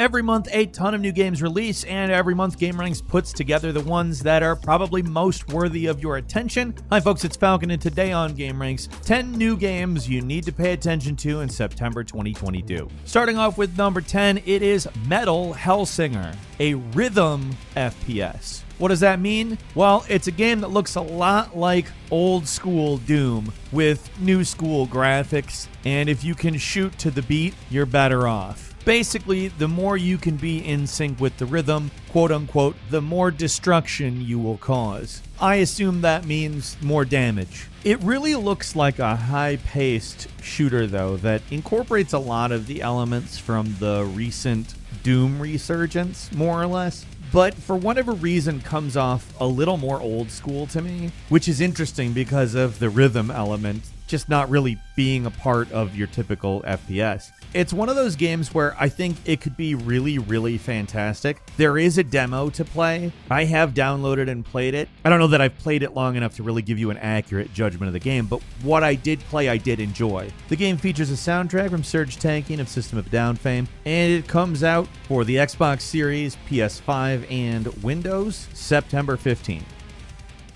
Every month, a ton of new games release, and every month, gameranx puts together the ones that are probably most worthy of your attention. Hi folks, it's Falcon, and today on gameranx, 10 new games you need to pay attention to in September 2022. Starting off with number 10, it is Metal Hellsinger, a rhythm FPS. What does that mean? Well, it's a game that looks a lot like old school Doom with new school graphics, and if you can shoot to the beat, you're better off. Basically, the more you can be in sync with the rhythm, quote unquote, the more destruction you will cause. I assume that means more damage. It really looks like a high-paced shooter, though, that incorporates a lot of the elements from the recent Doom resurgence, more or less, but for whatever reason comes off a little more old school to me, which is interesting because of the rhythm element just not really being a part of your typical FPS. It's one of those games where I think it could be really, really fantastic. There is a demo to play. I have downloaded and played it. I don't know that I've played it long enough to really give you an accurate judgment of the game, but what I did play, I did enjoy. The game features a soundtrack from Serge Tankian of System of a Down fame, and it comes out for the Xbox Series, PS5, and Windows September 15th.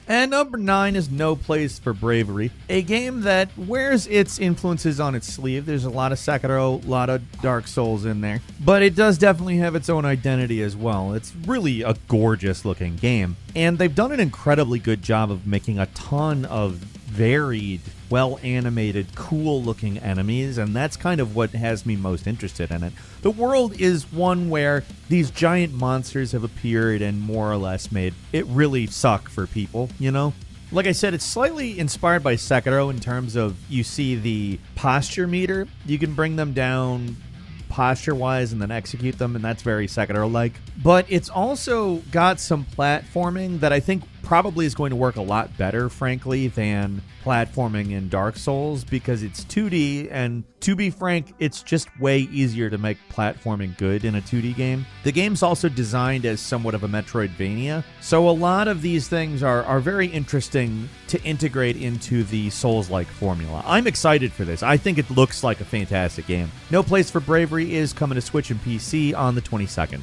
And number 9 is No Place For Bravery, a game that wears its influences on its sleeve. There's a lot of Sekiro, a lot of Dark Souls in there, but it does definitely have its own identity as well. It's really a gorgeous looking game, and they've done an incredibly good job of making a ton of varied, well-animated, cool-looking enemies, and that's kind of what has me most interested in it. The world is one where these giant monsters have appeared and more or less made it really suck for people, you know? Like I said, it's slightly inspired by Sekiro in terms of you see the posture meter. You can bring them down posture-wise and then execute them, and that's very Sekiro-like. But it's also got some platforming that I think probably is going to work a lot better, frankly, than platforming in Dark Souls, because it's 2D, and to be frank, it's just way easier to make platforming good in a 2D game. The game's also designed as somewhat of a Metroidvania, so a lot of these things are very interesting to integrate into the Souls-like formula. I'm excited for this. I think it looks like a fantastic game. No Place For Bravery is coming to Switch and PC on the 22nd.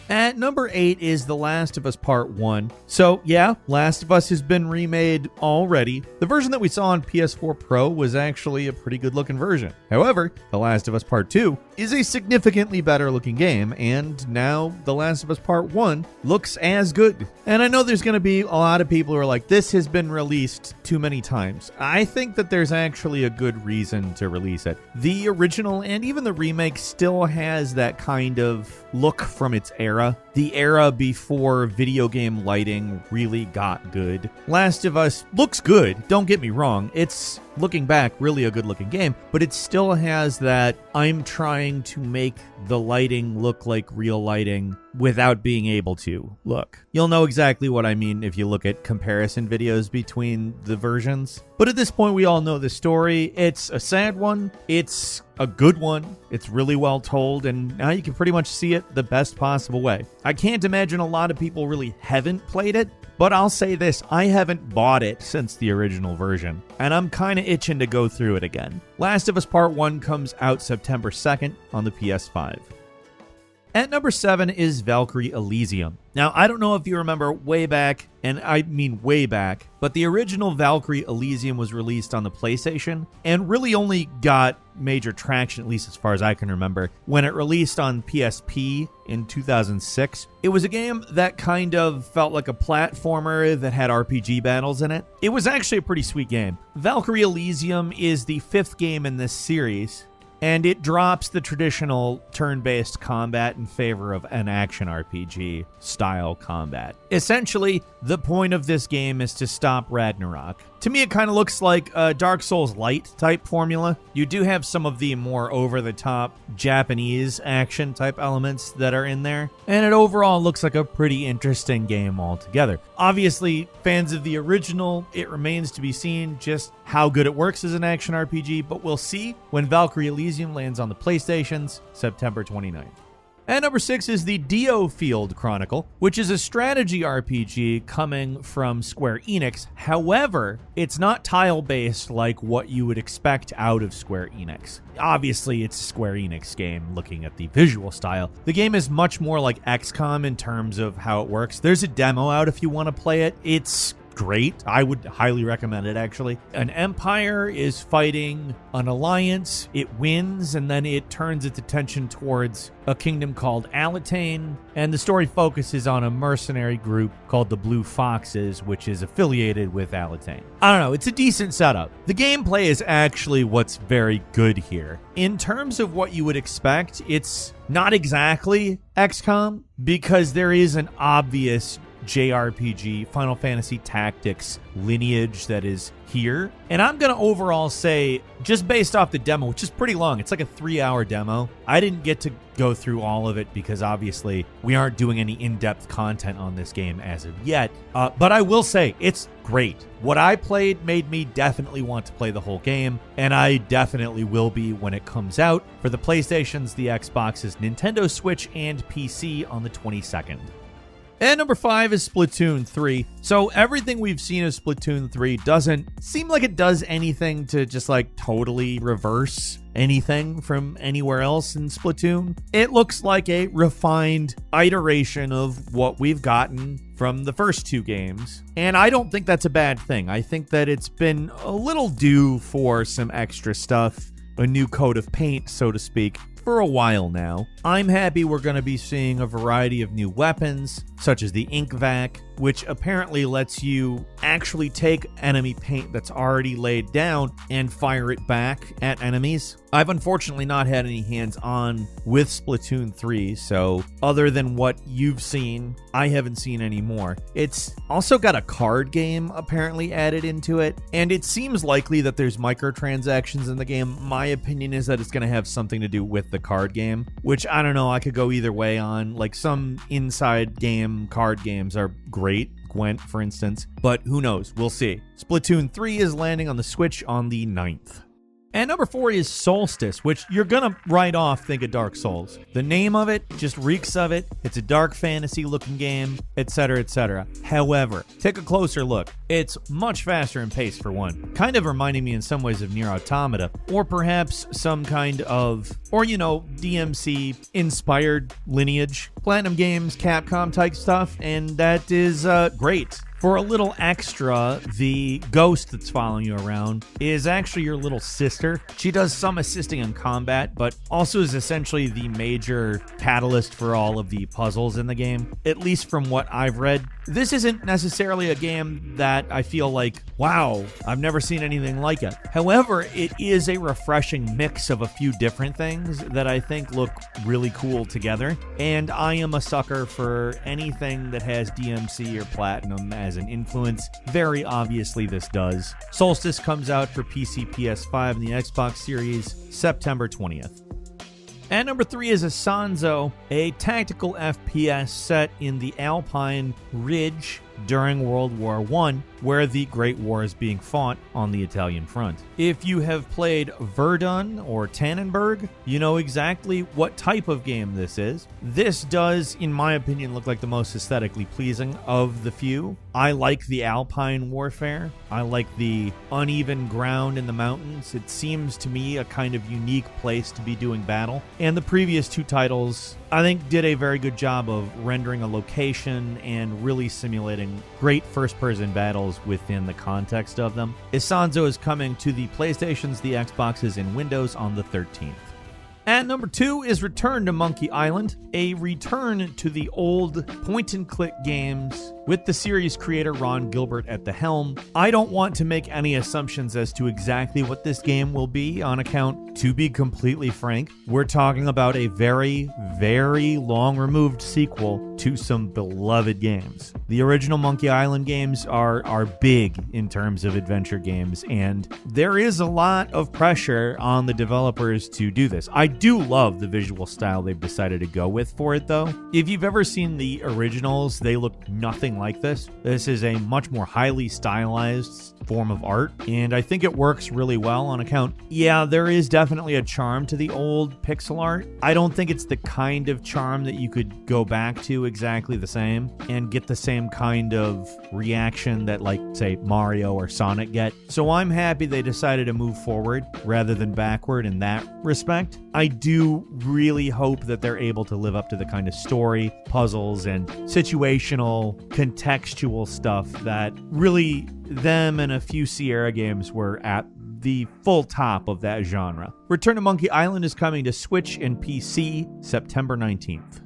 At number 8 is The Last of Us Part 1. So yeah, Last of Us has been remade already. The version that we saw on PS4 Pro was actually a pretty good looking version. However, The Last of Us Part 2 is a significantly better looking game, and now The Last of Us Part 1 looks as good. And I know there's going to be a lot of people who are like, this has been released too many times. I think that there's actually a good reason to release it. The original and even the remake still has that kind of look from its era. The era before video game lighting really got good. Last of Us looks good, don't get me wrong. It's, looking back, really a good looking game, but it still has that I'm trying to make the lighting look like real lighting without being able to look. You'll know exactly what I mean if you look at comparison videos between the versions. But at this point, we all know the story. It's a sad one. It's a good one. It's really well told, and now you can pretty much see it the best possible way. I can't imagine a lot of people really haven't played it, but I'll say this, I haven't bought it since the original version, and I'm kind of itching to go through it again. Last of Us Part 1 comes out September 2nd on the PS5. At number 7 is Valkyrie Elysium. Now, I don't know if you remember way back, and I mean way back, but the original Valkyrie Elysium was released on the PlayStation and really only got major traction, at least as far as I can remember, when it released on PSP in 2006. It was a game that kind of felt like a platformer that had RPG battles in it. It was actually a pretty sweet game. Valkyrie Elysium is the 5th game in this series, and it drops the traditional turn-based combat in favor of an action RPG style combat. Essentially, the point of this game is to stop Ragnarok. To me, it kind of looks like a Dark Souls Light type formula. You do have some of the more over-the-top Japanese action type elements that are in there, and it overall looks like a pretty interesting game altogether. Obviously, fans of the original, it remains to be seen just how good it works as an action RPG, but we'll see when Valkyrie Elysium lands on the PlayStations September 29th. And number 6 is the DioField Chronicle, which is a strategy RPG coming from Square Enix. However, it's not tile-based like what you would expect out of Square Enix. Obviously, it's a Square Enix game looking at the visual style. The game is much more like XCOM in terms of how it works. There's a demo out if you want to play it. It's great. I would highly recommend it, actually. An empire is fighting an alliance. It wins, and then it turns its attention towards a kingdom called Alatane, and the story focuses on a mercenary group called the Blue Foxes, which is affiliated with Alatane. I don't know, it's a decent setup. The gameplay is actually what's very good here. In terms of what you would expect, it's not exactly XCOM, because there is an obvious JRPG, Final Fantasy Tactics lineage that is here. And I'm going to overall say, just based off the demo, which is pretty long, it's like a 3-hour demo. I didn't get to go through all of it because obviously we aren't doing any in-depth content on this game as of yet. But I will say, it's great. What I played made me definitely want to play the whole game, and I definitely will be when it comes out for the PlayStations, the Xboxes, Nintendo Switch, and PC on the 22nd. And number 5 is Splatoon 3. So everything we've seen of Splatoon 3 doesn't seem like it does anything to just like totally reverse anything from anywhere else in Splatoon. It looks like a refined iteration of what we've gotten from the first 2 games. And I don't think that's a bad thing. I think that it's been a little due for some extra stuff, a new coat of paint, so to speak, for a while now. I'm happy we're going to be seeing a variety of new weapons, such as the Ink Vac, which apparently lets you actually take enemy paint that's already laid down and fire it back at enemies. I've unfortunately not had any hands-on with Splatoon 3, so other than what you've seen, I haven't seen any more. It's also got a card game apparently added into it, and it seems likely that there's microtransactions in the game. My opinion is that it's going to have something to do with the card game, which I don't know, I could go either way on. Like, some inside game card games are great, Gwent, for instance, but who knows? We'll see. Splatoon 3 is landing on the Switch on the 9th. And number 4 is Soulstice, which you're gonna right off think of Dark Souls. The name of it just reeks of it. It's a dark fantasy looking game, etc., etc. However, take a closer look. It's much faster in pace for one, kind of reminding me in some ways of Nier Automata, or perhaps some kind of, DMC inspired lineage. Platinum Games, Capcom type stuff, and that is great. For a little extra, the ghost that's following you around is actually your little sister. She does some assisting in combat, but also is essentially the major catalyst for all of the puzzles in the game, at least from what I've read. This isn't necessarily a game that I feel like, wow, I've never seen anything like it. However, it is a refreshing mix of a few different things that I think look really cool together, and I am a sucker for anything that has DMC or Platinum as an influence. Very obviously this does. Soulstice comes out for PC, PS5, and the Xbox Series September 20th. And number 3 is Isonzo, a tactical FPS set in the Alpine Ridge during World War I, where the Great War is being fought on the Italian front. If you have played Verdun or Tannenberg, you know exactly what type of game this is. This does, in my opinion, look like the most aesthetically pleasing of the few. I like the Alpine warfare. I like the uneven ground in the mountains. It seems to me a kind of unique place to be doing battle. And the previous 2 titles, I think, did a very good job of rendering a location and really simulating great first-person battles within the context of them. Isonzo is coming to the PlayStations, the Xboxes, and Windows on the 13th. And number 2 is Return to Monkey Island, a return to the old point-and-click games with the series creator Ron Gilbert at the helm. I don't want to make any assumptions as to exactly what this game will be on account, to be completely frank, we're talking about a very, very long-removed sequel to some beloved games. The original Monkey Island games are big in terms of adventure games, and there is a lot of pressure on the developers to do this. I do love the visual style they've decided to go with for it, though. If you've ever seen the originals, they look nothing like this. This is a much more highly stylized form of art, and I think it works really well on account. Yeah, there is definitely a charm to the old pixel art. I don't think it's the kind of charm that you could go back to exactly the same and get the same kind of reaction that, like, say, Mario or Sonic get. So I'm happy they decided to move forward rather than backward in that respect. I do really hope that they're able to live up to the kind of story, puzzles, and situational, contextual stuff that really them and a few Sierra games were at the full top of that genre. Return to Monkey Island is coming to Switch and PC September 19th.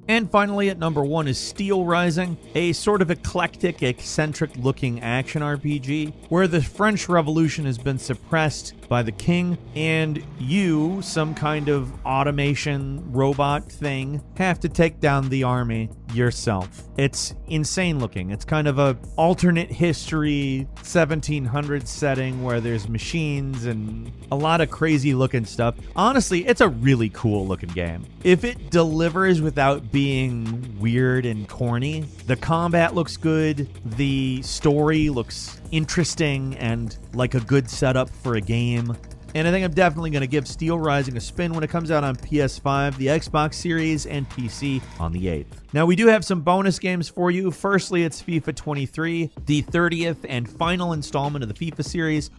And finally, at number 1 is Steelrising, a sort of eclectic, eccentric-looking action RPG where the French Revolution has been suppressed by the king, and you, some kind of automation robot thing, have to take down the army yourself. It's insane looking. It's kind of a alternate history 1700s setting where there's machines and a lot of crazy looking stuff. Honestly, it's a really cool looking game. If it delivers without being weird and corny, the combat looks good, the story looks interesting and like a good setup for a game. And I think I'm definitely going to give Steelrising a spin when it comes out on PS5, the Xbox Series, and PC on the 8th. Now, we do have some bonus games for you. Firstly, it's FIFA 23, the 30th and final installment of the FIFA series.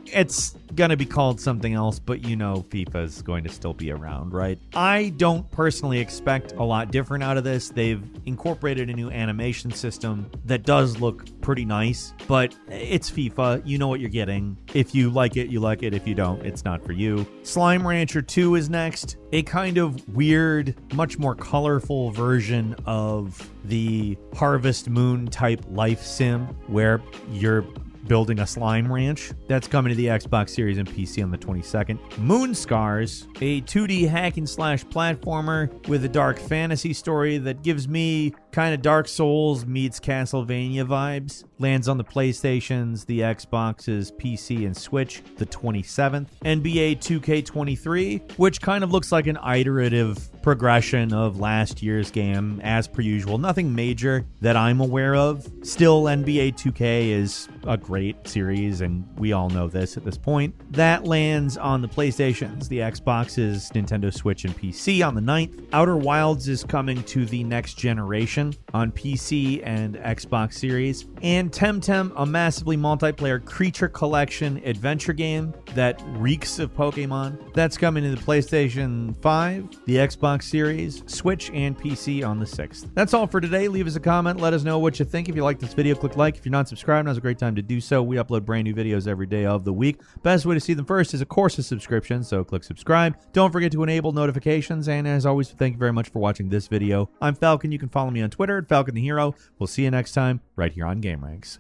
It's going to be called something else, but you know FIFA is going to still be around, right? I don't personally expect a lot different out of this. They've incorporated a new animation system that does look pretty nice, but it's FIFA. You know what you're getting. If you like it, you like it. If you don't, it's not for you. Slime Rancher 2 is next. A kind of weird, much more colorful version of the Harvest Moon type life sim where you're building a slime ranch. That's coming to the Xbox Series and PC on the 22nd. Moonscars, a 2D hack and slash platformer with a dark fantasy story that gives me kind of Dark Souls meets Castlevania vibes. Lands on the PlayStations, the Xboxes, PC, and Switch the 27th. NBA 2K23, which kind of looks like an iterative progression of last year's game, as per usual. Nothing major that I'm aware of. Still, NBA 2K is a great series, and we all know this at this point. That lands on the PlayStations, the Xboxes, Nintendo Switch, and PC on the 9th. Outer Wilds is coming to the next generation on PC and Xbox Series. And Temtem, a massively multiplayer creature collection adventure game that reeks of Pokemon. That's coming to the PlayStation 5, the Xbox Series, Switch, and PC on the 6th. That's all for today. Leave us a comment. Let us know what you think. If you like this video, click like. If you're not subscribed, now's a great time to do so. We upload brand new videos every day of the week. Best way to see them first is, of course, a subscription, so click subscribe. Don't forget to enable notifications, and as always, thank you very much for watching this video. I'm Falcon. You can follow me on Twitter at Falcon the Hero. We'll see you next time right here on gameranx.